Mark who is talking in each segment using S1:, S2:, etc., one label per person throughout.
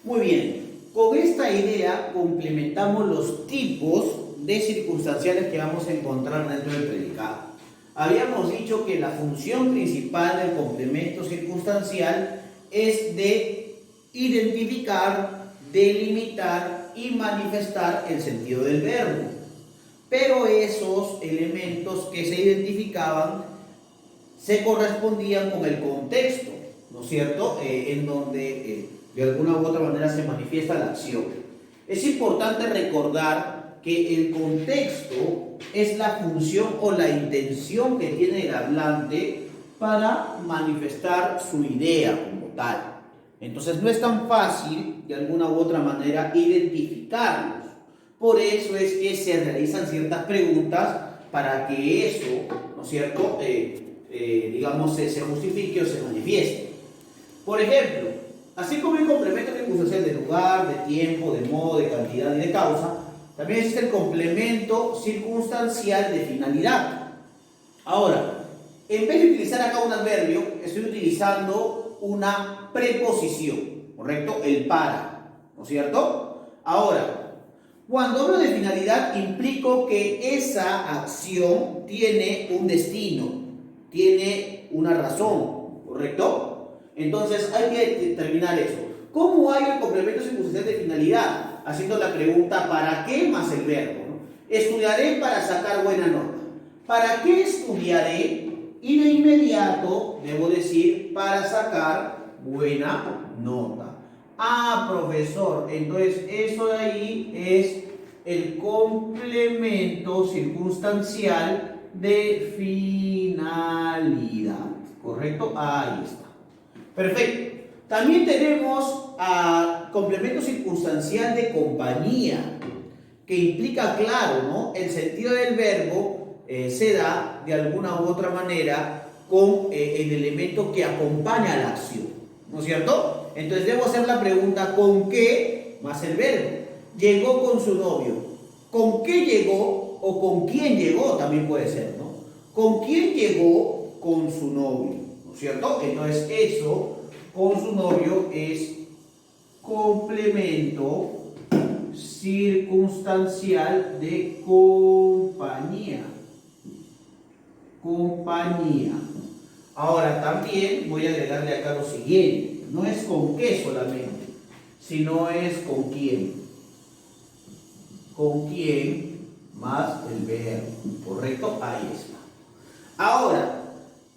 S1: Muy bien, con esta idea complementamos los tipos de circunstanciales que vamos a encontrar dentro del predicado. Habíamos dicho que la función principal del complemento circunstancial es de identificar, delimitar y manifestar el sentido del verbo. Pero esos elementos que se identificaban se correspondían con el contexto, ¿no es cierto? En donde de alguna u otra manera se manifiesta la acción. Es importante recordar que el contexto es la función o la intención que tiene el hablante para manifestar su idea como tal. Entonces no es tan fácil de alguna u otra manera identificarlos. Por eso es que se realizan ciertas preguntas para que eso, ¿no es cierto?, digamos, se justifique o se manifieste. Por ejemplo, así como el complemento circunstancial de lugar, de tiempo, de modo, de cantidad y de causa, también existe el complemento circunstancial de finalidad. Ahora, en vez de utilizar acá un adverbio, estoy utilizando una preposición, ¿correcto? El para, ¿no es cierto? Ahora, cuando hablo de finalidad, implico que esa acción tiene un destino, tiene una razón, ¿correcto? Entonces hay que determinar eso. ¿Cómo hay el complemento circunstancial de finalidad? Haciendo la pregunta ¿para qué? Más el verbo, ¿no? Estudiaré para sacar buena nota. ¿Para qué estudiaré? Y de inmediato debo decir para sacar buena nota. Ah, profesor, entonces eso de ahí es el complemento circunstancial de finalidad, ¿correcto? Ahí está. Perfecto. También tenemos complemento circunstancial de compañía, que implica, claro, ¿no? El sentido del verbo se da de alguna u otra manera con el elemento que acompaña a la acción, ¿no es cierto? Entonces debo hacer la pregunta ¿con qué? Más el verbo. Llegó con su novio. ¿Con qué llegó? O con quién llegó también puede ser, ¿no? ¿Con quién llegó? Con su novio, ¿no es cierto? Entonces eso con su novio es complemento circunstancial de compañía. Compañía. Ahora también voy a agregarle acá lo siguiente. No es con qué solamente, sino es con quién. Con quién más el verbo. ¿Correcto? Ahí está. Ahora,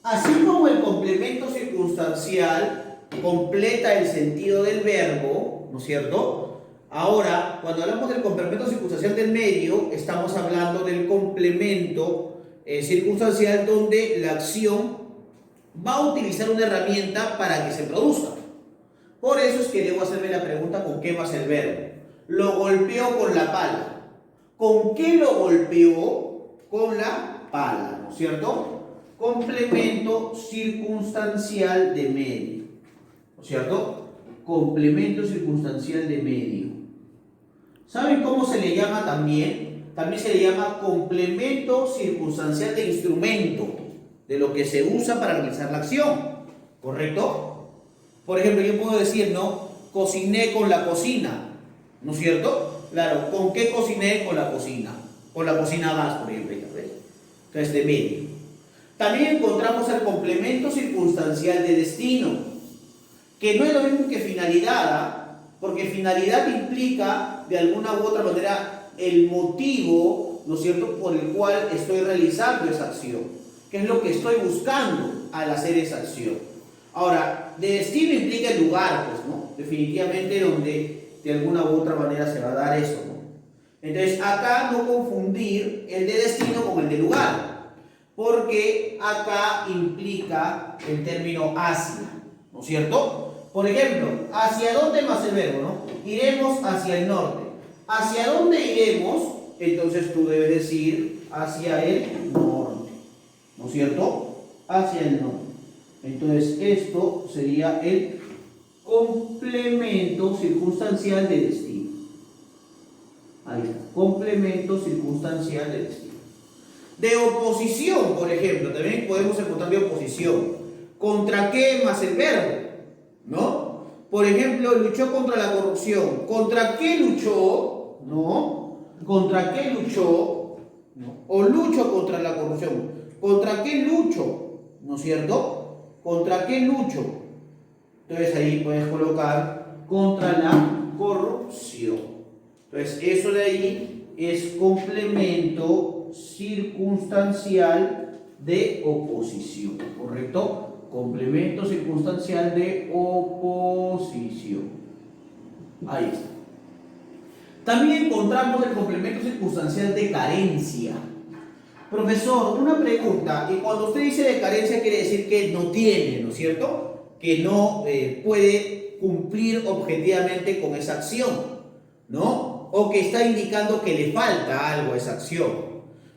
S1: así como el complemento circunstancial completa el sentido del verbo, ¿no es cierto? Ahora, cuando hablamos del complemento circunstancial del medio, estamos hablando del complemento circunstancial donde la acción va a utilizar una herramienta para que se produzca. Por eso es que debo hacerme la pregunta ¿con qué más el verbo? Lo golpeó con la pala. ¿Con qué lo golpeó? Con la pala, ¿no es cierto? Complemento circunstancial de medio, ¿no es cierto? Complemento circunstancial de medio. ¿Saben cómo se le llama también? También se le llama complemento circunstancial de instrumento, de lo que se usa para realizar la acción, ¿correcto? Por ejemplo, yo puedo decir, ¿no? Cociné con la cocina, ¿no es cierto? Claro, ¿con qué cociné? Con la cocina. Con la cocina gas, por ejemplo, ¿ves? Entonces, de medio. También encontramos el complemento circunstancial de destino, que no es lo mismo que finalidad, porque finalidad implica de alguna u otra manera el motivo, ¿no es cierto?, por el cual estoy realizando esa acción, que es lo que estoy buscando al hacer esa acción. Ahora, de destino implica el lugar, pues, ¿no? Definitivamente donde de alguna u otra manera se va a dar eso, ¿no? Entonces, acá no confundir el de destino con el de lugar, porque acá implica el término hacia, ¿no es cierto? Por ejemplo, ¿hacia dónde más el verbo, no? Iremos hacia el norte. ¿Hacia dónde iremos? Entonces tú debes decir hacia el norte, ¿no es cierto? Hacia el norte. Entonces esto sería el complemento circunstancial de destino. Ahí está, complemento circunstancial de destino. De oposición, por ejemplo, también podemos encontrar de oposición. ¿Contra qué más el verbo? ¿No? Por ejemplo, luchó contra la corrupción. ¿Contra qué luchó? ¿No? ¿Contra qué luchó? ¿No? O lucho contra la corrupción. ¿Contra qué lucho? ¿No es cierto? ¿Contra qué lucho? Entonces ahí puedes colocar contra la corrupción. Entonces eso de ahí es complemento circunstancial de oposición, ¿correcto? Complemento circunstancial de oposición. Ahí está. También encontramos el complemento circunstancial de carencia. Profesor, una pregunta. Y cuando usted dice de carencia quiere decir que no tiene, ¿no es cierto? Que no puede cumplir objetivamente con esa acción, ¿no? O que está indicando que le falta algo a esa acción.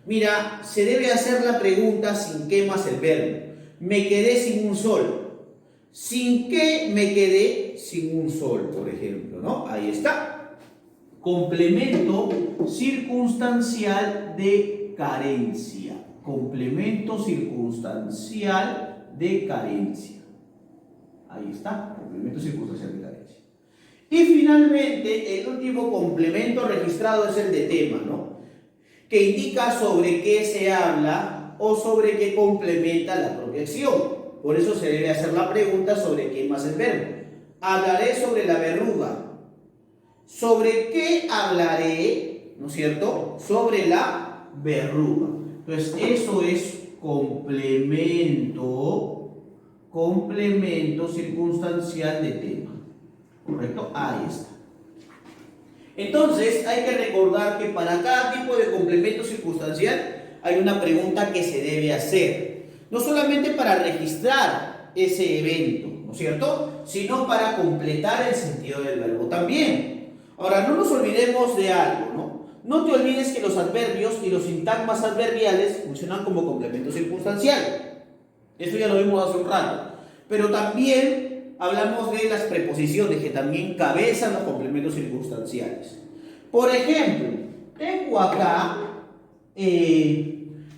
S1: Mira, se debe hacer la pregunta sin qué más el verbo. Me quedé sin un sol. ¿Sin qué me quedé sin un sol, por ejemplo, ¿no? Ahí está. Complemento circunstancial de carencia. Complemento circunstancial de carencia. Ahí está. Complemento circunstancial de carencia. Y finalmente, el último complemento registrado es el de tema, ¿no? Que indica sobre qué se habla o sobre qué complementa la propia acción. Por eso se debe hacer la pregunta sobre qué más el verbo. Hablaré sobre la verruga. ¿Sobre qué hablaré? ¿No es cierto? Sobre la verruga. Entonces, eso es complemento circunstancial de tema. ¿Correcto? Ahí está. Entonces, hay que recordar que para cada tipo de complemento circunstancial hay una pregunta que se debe hacer. No solamente para registrar ese evento, ¿no es cierto? Sino para completar el sentido del verbo también. Ahora, no nos olvidemos de algo, ¿no? No te olvides que los adverbios y los sintagmas adverbiales funcionan como complemento circunstancial. Esto ya lo vimos hace un rato. Pero también hablamos de las preposiciones que también cabezan los complementos circunstanciales. Por ejemplo, tengo acá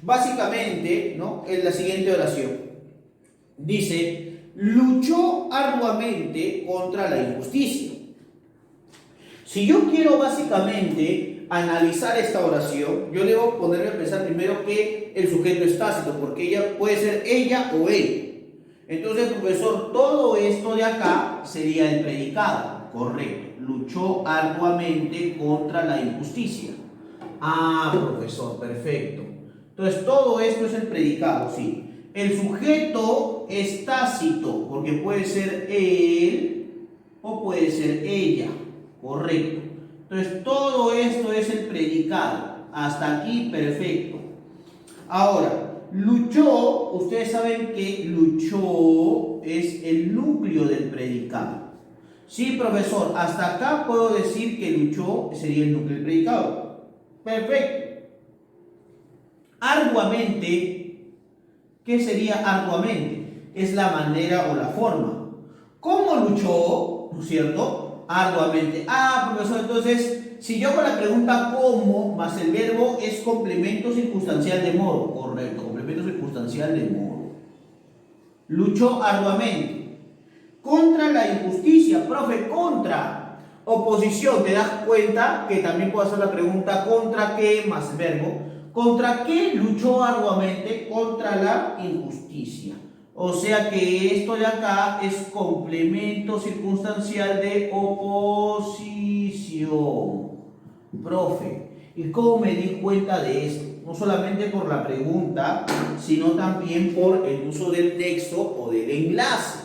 S1: básicamente, ¿no?, en la siguiente oración. Dice, luchó arduamente contra la injusticia. Si yo quiero básicamente analizar esta oración, yo debo ponerme a pensar primero que el sujeto es tácito, porque ella puede ser ella o él. Entonces, profesor, todo esto de acá sería el predicado, correcto. Luchó arduamente contra la injusticia. Ah, profesor, perfecto. Entonces, todo esto es el predicado, sí. El sujeto es tácito, porque puede ser él o puede ser ella, correcto. Entonces, todo esto es el predicado. Hasta aquí, perfecto. Ahora, luchó, ustedes saben que luchó es el núcleo del predicado. Sí, profesor, hasta acá puedo decir que luchó sería el núcleo del predicado. Perfecto. Arduamente, ¿qué sería arduamente? Es la manera o la forma. ¿Cómo luchó? ¿No es cierto? Arduamente. Ah, profesor, entonces, si yo con la pregunta ¿cómo? Más el verbo es complemento circunstancial de modo. Correcto, complemento circunstancial de modo. Luchó arduamente. Contra la injusticia, profe, contra. Oposición, ¿te das cuenta que también puedo hacer la pregunta ¿contra qué? Más el verbo. ¿Contra qué luchó arduamente? Contra la injusticia. O sea que esto de acá es complemento circunstancial de oposición. Profe, ¿y cómo me di cuenta de esto? No solamente por la pregunta, sino también por el uso del nexo o del enlace.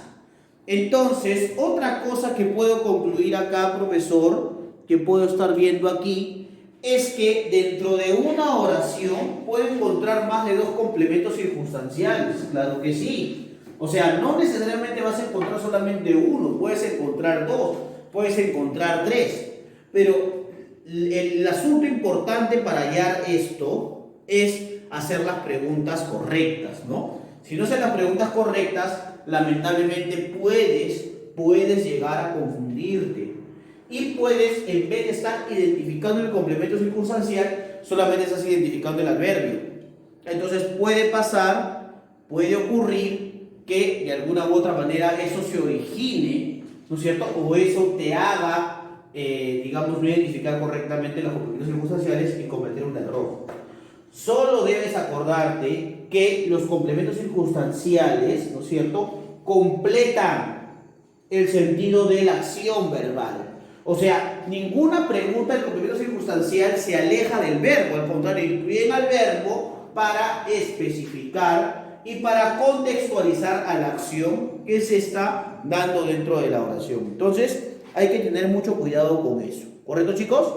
S1: Entonces, otra cosa que puedo concluir acá, profesor, que puedo estar viendo aquí, es que dentro de una oración puedo encontrar más de dos complementos circunstanciales. Claro que sí. O sea, no necesariamente vas a encontrar solamente uno, puedes encontrar dos, puedes encontrar tres. Pero el asunto importante para hallar esto es hacer las preguntas correctas, ¿no? Si no haces las preguntas correctas, lamentablemente puedes llegar a confundirte. Y puedes, en vez de estar identificando el complemento circunstancial, solamente estás identificando el adverbio. Entonces puede pasar, puede ocurrir que de alguna u otra manera eso se origine ¿no es cierto? O eso te haga, digamos, no identificar correctamente los complementos circunstanciales y cometer un error. Solo debes acordarte que los complementos circunstanciales, ¿no es cierto?, completan el sentido de la acción verbal. O sea, ninguna pregunta del complemento circunstancial se aleja del verbo, al contrario, incluyen al verbo para especificar y para contextualizar a la acción que se está dando dentro de la oración. Entonces, hay que tener mucho cuidado con eso. ¿Correcto, chicos?